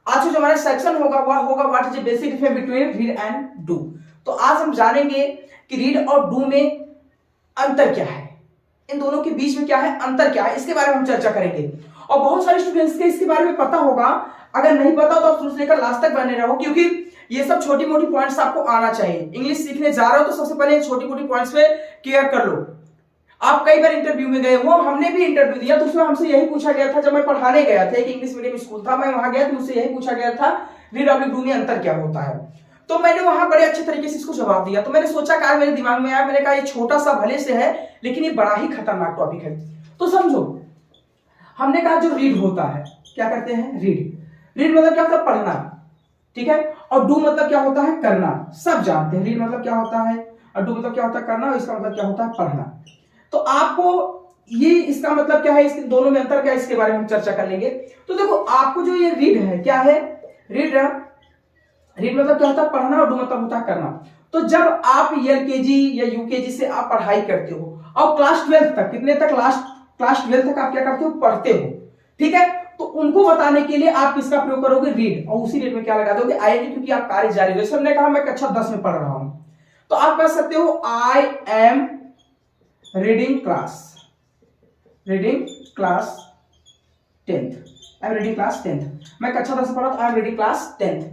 आज जो हमारा सेक्शन होगा वह होगा what is the basic difference between read and do. तो आज हम जानेंगे कि रीड और डू में अंतर क्या है, इन दोनों के बीच में क्या है, अंतर क्या है, इसके बारे में हम चर्चा करेंगे। और बहुत सारे स्टूडेंट्स के इसके बारे में पता होगा, अगर नहीं पता तो आप शुरू से लेकर लास्ट तक बने रहो, क्योंकि ये सब छोटी मोटी पॉइंट्स आपको आना चाहिए। इंग्लिश सीखने जा रहे हो तो सबसे पहले छोटी मोटी पॉइंट्स पे क्लियर कर लो। आप कई बार इंटरव्यू में गए हो, हमने भी इंटरव्यू दिया तो उसमें हमसे यही पूछा गया था, जब मैं पढ़ाने गया था, एक इंग्लिश मीडियम स्कूल था, मैं वहां गया तो मुझसे यही पूछा गया था रीड और डू में अंतर क्या होता है। तो मैंने वहां बड़े अच्छे तरीके से इसको जवाब दिया। तो मैंने सोचा कि मेरे दिमाग में आया, मैंने कहा ये छोटा सा भले से है लेकिन ये बड़ा ही खतरनाक टॉपिक है। तो समझो, हमने कहा जो रीड होता है, क्या करते हैं, रीड। रीड मतलब क्या होता है, पढ़ना, ठीक है। और डू मतलब क्या होता है, करना। सब जानते हैं रीड मतलब क्या होता है और डू मतलब क्या होता है, करना। और इसका मतलब क्या होता है, पढ़ना। तो आपको ये इसका मतलब क्या है, इसके दोनों में अंतर क्या है, इसके बारे में हम चर्चा कर लेंगे। तो देखो, आपको जो ये रीड है, क्या है, रीड मतलब क्या होता है, पढ़ना, और डू मतलब होता है करना। तो जब आप एलकेजी या यूकेजी से आप पढ़ाई करते हो और क्लास 12 तक, कितने तक, क्लास 12 तक आप क्या करते हो, पढ़ते हो, ठीक है। तो उनको बताने के लिए आप किसका प्रयोग करोगे, रीड। और उसी रीड में क्या लगा दोगे, आईएनटी, क्योंकि आप कार्य जारी। जैसे हमने कहा मैं कक्षा 10 में पढ़ रहा हूं, तो आप कह सकते हो I am reading class 10th। I am reading class 10th। मैं कक्षा 10 में पढ़ा तो I am reading class 10th,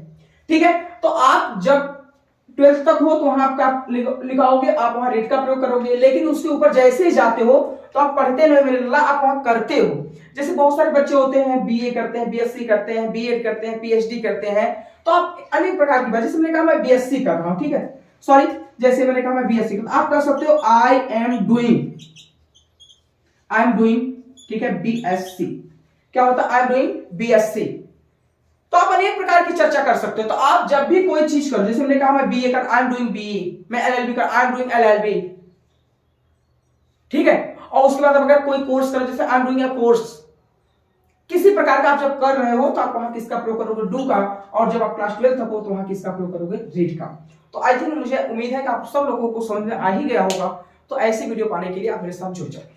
ठीक है। तो आप जब 12th तक हो तो वहां आप क्या लिखाओगे, आप वहां रीड का प्रयोग करोगे। लेकिन उसके ऊपर जैसे ही जाते हो तो आप पढ़ते नहीं मेरे अल्लाह, आप वहां करते हो। जैसे बहुत सारे बच्चे होते हैं, बीए करते हैं, बीएससी करते हैं, बीएड करते हैं, पीएचडी करते हैं। तो आप अनेक प्रकार की, जैसे मैंने कहा मैं बीएससी कर रहा हूं, ठीक है, सॉरी, जैसे मैंने कहा मैं बीएससी कर, आप कर सकते हो आई एम डूइंग, ठीक है, बीएससी। क्या होता है, आई एम डूइंग बीएससी। तो आप अनेक प्रकार की चर्चा कर सकते हो। तो आप जब भी कोई चीज करो, जैसे मैंने कहा मैं बीए कर, आई एम डूइंग बीए, मैं एलएलबी कर, आई एम डूइंग एलएलबी, ठीक है। और उसके बाद अगर कोई कोर्स करो, जैसे I am doing a course, किसी प्रकार का आप जब कर रहे हो तो आप वहां किसका प्रयोग करोगे, डू का। और जब आप क्लास 12 तक हो तो वहां किसका प्रयोग करोगे, रीड का। तो आई थिंक, मुझे उम्मीद है कि आप सब लोगों को समझ में आ ही गया होगा। तो ऐसी वीडियो पाने के लिए आप मेरे साथ जुड़ जाए।